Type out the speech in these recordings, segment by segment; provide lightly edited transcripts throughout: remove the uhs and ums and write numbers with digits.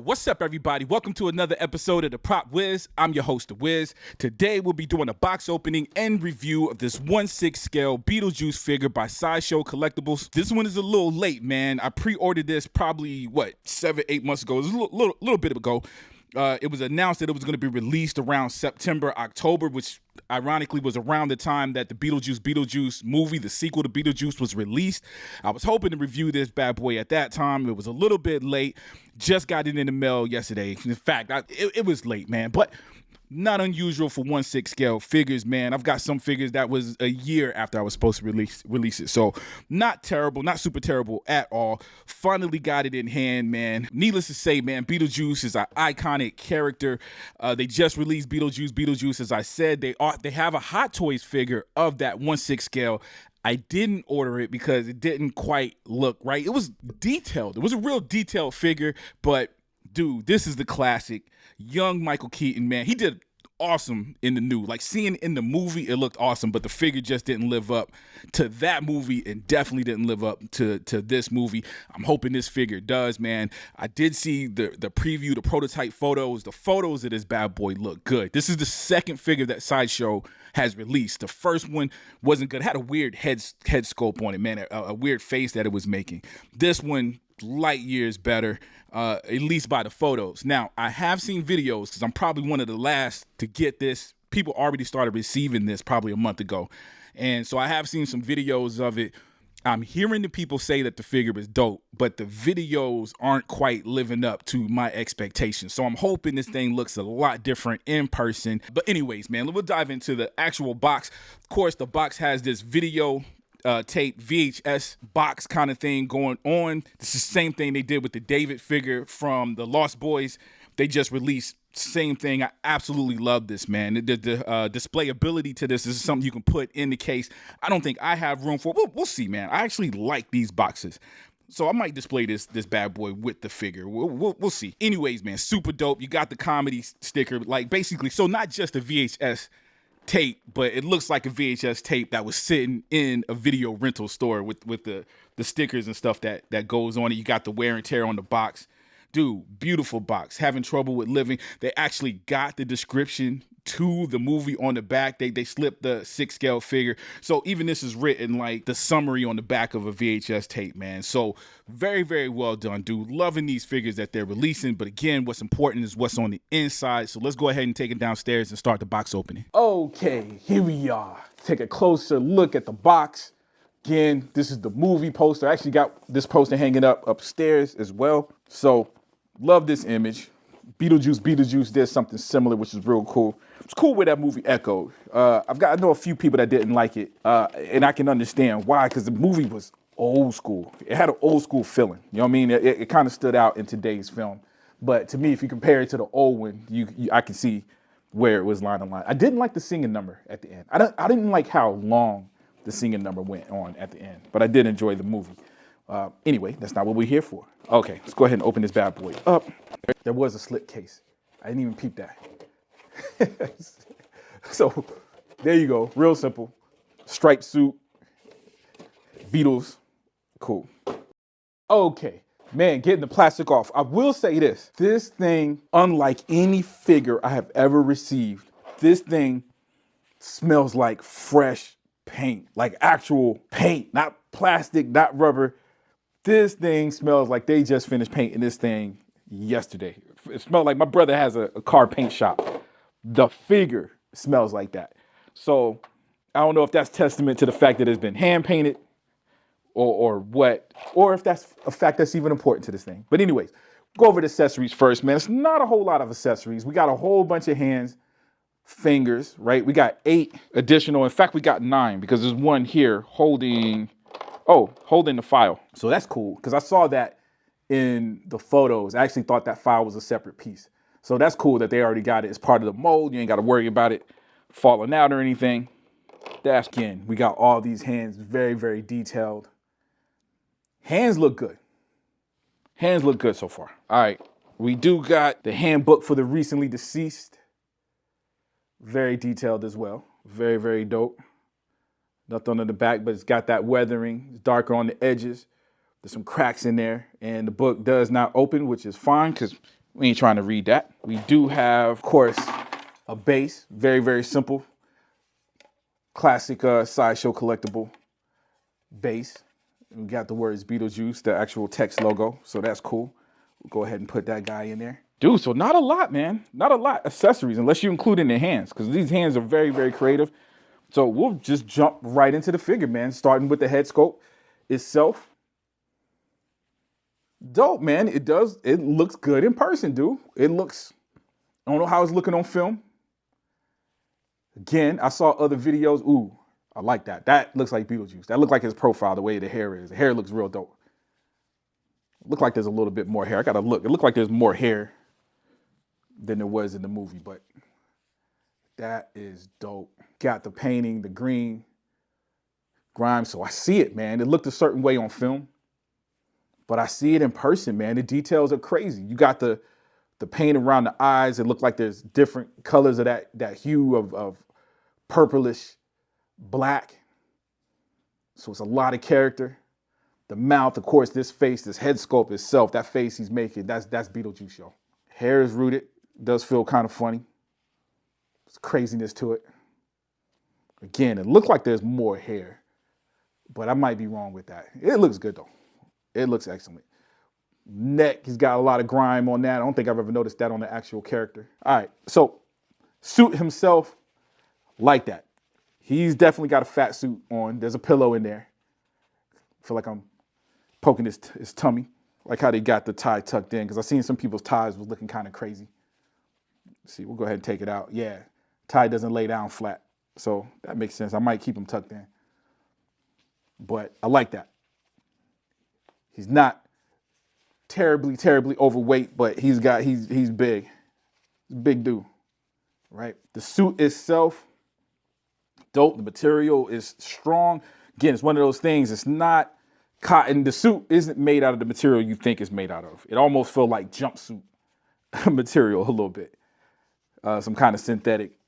what's up, everybody? Welcome to another episode of the Prop Wiz. I'm your host, the Wiz. Today, we'll be doing a box opening and review of this 1/6 scale Beetlejuice figure by Sideshow Collectibles. This one is a little late, man. I pre-ordered this probably, 7-8 months ago. It was a little bit ago. It was announced that it was going to be released around September, October, which ironically was around the time that the Beetlejuice movie, the sequel to Beetlejuice, was released. I was hoping to review this bad boy at that time. It was a little bit late. Just got it in the mail yesterday. In fact, it was late, man. But not unusual for 1/6 scale figures, man. I've got some figures that was a year after I was supposed to release it. So not terrible, not super terrible at all. Finally got it in hand, man. Needless to say, man, Beetlejuice is an iconic character. They just released Beetlejuice, as I said. They have a Hot Toys figure of that 1/6 scale. I didn't order it because it didn't quite look right. It was detailed. It was a real detailed figure, but dude, this is the classic. Young Michael Keaton, man, he did awesome in the new. Like, seeing in the movie, it looked awesome, but the figure just didn't live up to that movie and definitely didn't live up to this movie. I'm hoping this figure does, man. I did see the preview, the prototype photos. The photos of this bad boy look good. This is the second figure that Sideshow has released. The first one wasn't good. It had a weird head sculpt on it, man, a weird face that it was making. This one, light years better, at least by the photos. Now, I have seen videos, because I'm probably one of the last to get this. People already started receiving this probably a month ago. And so I have seen some videos of it. I'm hearing the people say that the figure is dope, but the videos aren't quite living up to my expectations. So I'm hoping this thing looks a lot different in person. But anyways, man, we'll dive into the actual box. Of course, the box has this video tape VHS box kind of thing going on. This is the same thing they did with the David figure from the Lost Boys. They just released same thing. I absolutely love this, man. The display ability to this is something you can put in the case. I don't think I have room for. We'll see, man. I actually like these boxes, so I might display this bad boy with the figure. We'll see. Anyways, man, super dope. You got the comedy sticker, like, basically, so not just a VHS tape, but it looks like a VHS tape that was sitting in a video rental store with the stickers and stuff that goes on it. You got the wear and tear on the box. Dude, beautiful box. Having trouble with living. They actually got the description to the movie on the back. They slipped the 6 scale figure. So even this is written like the summary on the back of a VHS tape, man. So very, very well done, dude. Loving these figures that they're releasing. But again, what's important is what's on the inside. So let's go ahead and take it downstairs and start the box opening. Okay, here we are. Take a closer look at the box. Again, this is the movie poster. I actually got this poster hanging up upstairs as well. So love this image. Beetlejuice did something similar, which is real cool. It's cool where that movie echoed. I know a few people that didn't like it, and I can understand why, because the movie was old school. It had an old school feeling. You know what I mean? It kind of stood out in today's film. But to me, if you compare it to the old one, I can see where it was line on line. I didn't like the singing number at the end. I didn't like how long the singing number went on at the end, but I did enjoy the movie. Anyway, that's not what we're here for. Okay, let's go ahead and open this bad boy up. There was a slip case. I didn't even peep that. So there you go, real simple. Striped suit, Beatles, cool. Okay, man, getting the plastic off. I will say this thing, unlike any figure I have ever received, this thing smells like fresh paint, like actual paint, not plastic, not rubber. This thing smells like they just finished painting this thing yesterday. It smells like my brother has a car paint shop. The figure smells like that. So I don't know if that's testament to the fact that it's been hand painted or what, or if that's a fact that's even important to this thing. But anyways, go over the accessories first, man. It's not a whole lot of accessories. We got a whole bunch of hands, fingers, right? We got 8 additional. In fact, we got 9 because there's one here holding the file. So that's cool, because I saw that in the photos. I actually thought that file was a separate piece. So that's cool that they already got it as part of the mold. You ain't got to worry about it falling out or anything. That's again, we got all these hands, very, very detailed. Hands look good. Hands look good so far. All right, we do got the handbook for the recently deceased. Very detailed as well. Very, very dope. Nothing on the back, but it's got that weathering. It's darker on the edges. There's some cracks in there, and the book does not open, which is fine, because We ain't trying to read that. We do have, of course, a base. Very, very simple. Classic Sideshow Collectible base. We got the words Beetlejuice, the actual text logo. So that's cool. We'll go ahead and put that guy in there. Dude, so not a lot, man. Not a lot accessories, unless you include in the hands, because these hands are very, very creative. So we'll just jump right into the figure, man, starting with the head sculpt itself. Dope, man. It looks good in person, dude. I don't know how it's looking on film. Again, I saw other videos. Ooh, I like that. That looks like Beetlejuice. That looked like his profile, the way the hair is. The hair looks real dope. Look like there's a little bit more hair. I gotta look. It looked like there's more hair than there was in the movie, but that is dope. Got the painting, the green, grime. So I see it, man. It looked a certain way on film, but I see it in person, man. The details are crazy. You got the paint around the eyes. It looked like there's different colors of that hue of purplish black. So it's a lot of character. The mouth, of course, this face, this head sculpt itself, that face he's making, that's Beetlejuice, yo. Hair is rooted. Does feel kind of funny. There's craziness to it. Again, it looked like there's more hair, but I might be wrong with that. It looks good, though. It looks excellent. Neck, he's got a lot of grime on that. I don't think I've ever noticed that on the actual character. All right, so suit himself, like that. He's definitely got a fat suit on. There's a pillow in there. I feel like I'm poking his tummy. Like how they got the tie tucked in, because I've seen some people's ties was looking kind of crazy. Let's see, we'll go ahead and take it out. Yeah, tie doesn't lay down flat, so that makes sense. I might keep him tucked in, but I like that. He's not terribly overweight, but he's big. He's a big dude, right? The suit itself, dope. The material is strong. Again, it's one of those things. It's not cotton. The suit isn't made out of the material you think it's made out of. It almost feels like jumpsuit material a little bit. Some kind of synthetic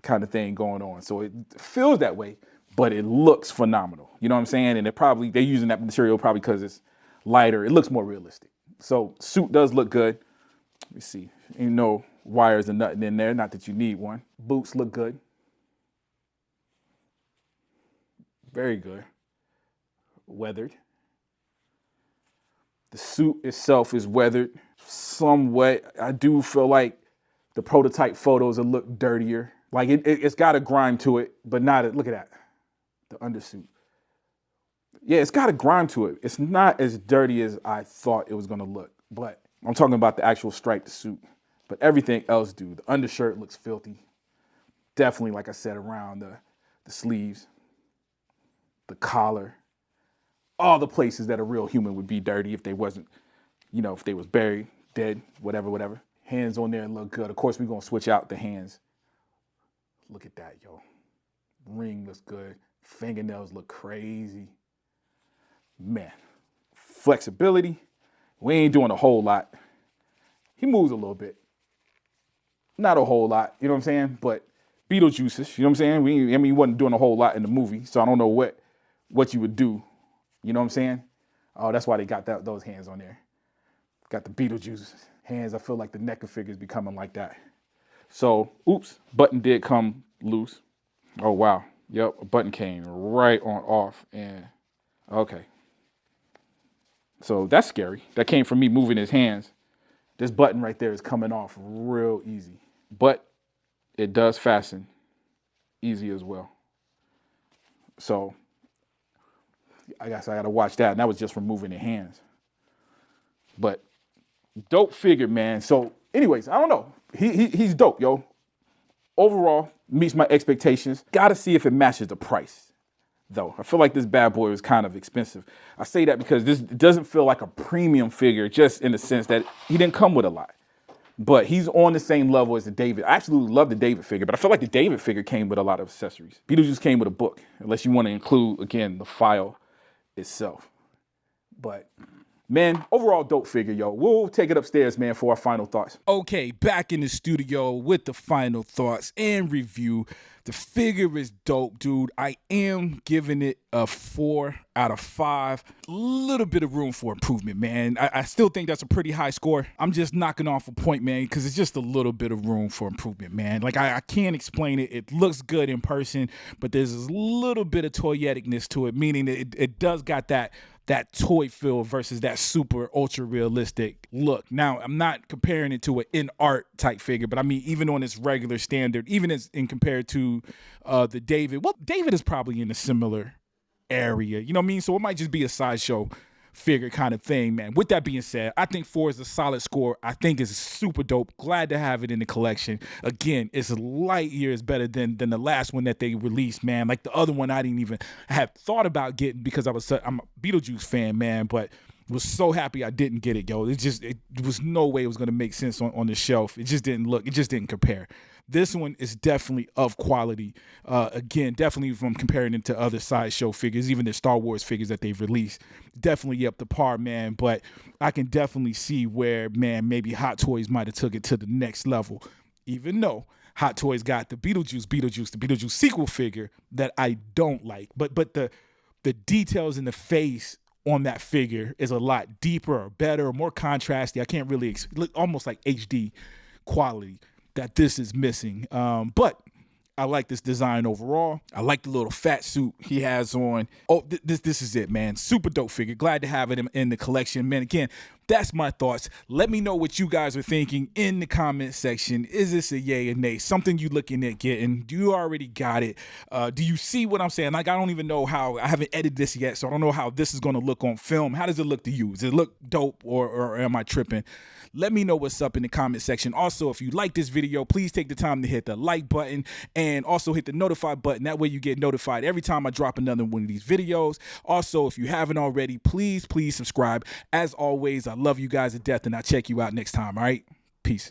kind of thing going on. So it feels that way, but it looks phenomenal. You know what I'm saying? And they're using that material probably because it's lighter. It looks more realistic. So suit does look good. Let me see. Ain't no wires or nothing in there. Not that you need one. Boots look good. Very good. Weathered. The suit itself is weathered somewhat. I do feel like the prototype photos will look dirtier. Like it's got a grime to it, but not, look at that. The undersuit. Yeah, it's got a grime to it. It's not as dirty as I thought it was gonna look, but I'm talking about the actual striped suit. But everything else, dude, the undershirt looks filthy. Definitely, like I said, around the sleeves, the collar, all the places that a real human would be dirty if they wasn't, if they was buried, dead, whatever. Hands on there look good. Of course, we're gonna switch out the hands. Look at that, yo. Ring looks good. Fingernails look crazy. Man, flexibility. We ain't doing a whole lot. He moves a little bit. Not a whole lot, you know what I'm saying? But Beetlejuice, you know what I'm saying? He wasn't doing a whole lot in the movie, so I don't know what you would do. You know what I'm saying? Oh, that's why they got those hands on there. Got the Beetlejuice hands. I feel like the NECA figure's becoming like that. So, oops, button did come loose. Oh, wow. Yep, a button came right on off. And, okay. So that's scary. That came from me moving his hands. This button right there is coming off real easy. But it does fasten easy as well. So I guess I got to watch that. And that was just from moving the hands. But dope figure, man. So anyways, I don't know. He's dope, yo. Overall, meets my expectations. Got to see if it matches the price, though. I feel like this bad boy was kind of expensive. I say that because this doesn't feel like a premium figure, just in the sense that he didn't come with a lot. But he's on the same level as the David. I absolutely love the David figure, but I feel like the David figure came with a lot of accessories. Beetlejuice came with a book, unless you want to include, again, the file itself. But Man, overall dope figure, yo. We'll take it upstairs, man, for our final thoughts. Okay, back in the studio with the final thoughts and review. The figure is dope, dude. I am giving it a 4 out of 5. A little bit of room for improvement, man. I still think that's a pretty high score. I'm just knocking off a point, man, because it's just a little bit of room for improvement, man. Like, I can't explain it. It looks good in person, but there's a little bit of toyeticness to it, meaning that it does got that toy feel versus that super ultra realistic look. Now, I'm not comparing it to an in art type figure, but I mean, even on its regular standard, even as in compared to the David, well, David is probably in a similar area, you know what I mean? So it might just be a sideshow figure kind of thing, man. With that being said, I think 4 is a solid score. I think it's super dope. Glad to have it in the collection. Again, it's light years better than the last one that they released, man. Like the other one I didn't even have thought about getting because I'm a Beetlejuice fan, man, but was so happy I didn't get it, yo. It was no way it was gonna make sense on the shelf. It just didn't compare. This one is definitely of quality. Again, definitely from comparing it to other sideshow figures, even the Star Wars figures that they've released, definitely up to par, man. But I can definitely see where, man, maybe Hot Toys might have took it to the next level, even though Hot Toys got the Beetlejuice sequel figure that I don't like. But the details in the face on that figure is a lot deeper or better or more contrasty. I can't really look almost like HD quality that this is missing. But I like this design overall. I like the little fat suit he has on. Oh, this is it, man. Super dope figure. Glad to have it in the collection, man. Again, that's my thoughts. Let me know what you guys are thinking in the comment section. Is this a yay or nay? Something you looking at getting? Do you already got it? Do you see what I'm saying? Like, I don't even know how. I haven't edited this yet, so I don't know how this is going to look on film. How does it look to you? Does it look dope or am I tripping? Let me know what's up in the comment section. Also, if you like this video, please take the time to hit the like button and also hit the notify button. That way you get notified every time I drop another one of these videos. Also, if you haven't already, please subscribe. As always, I love you guys to death, and I'll check you out next time, all right? Peace.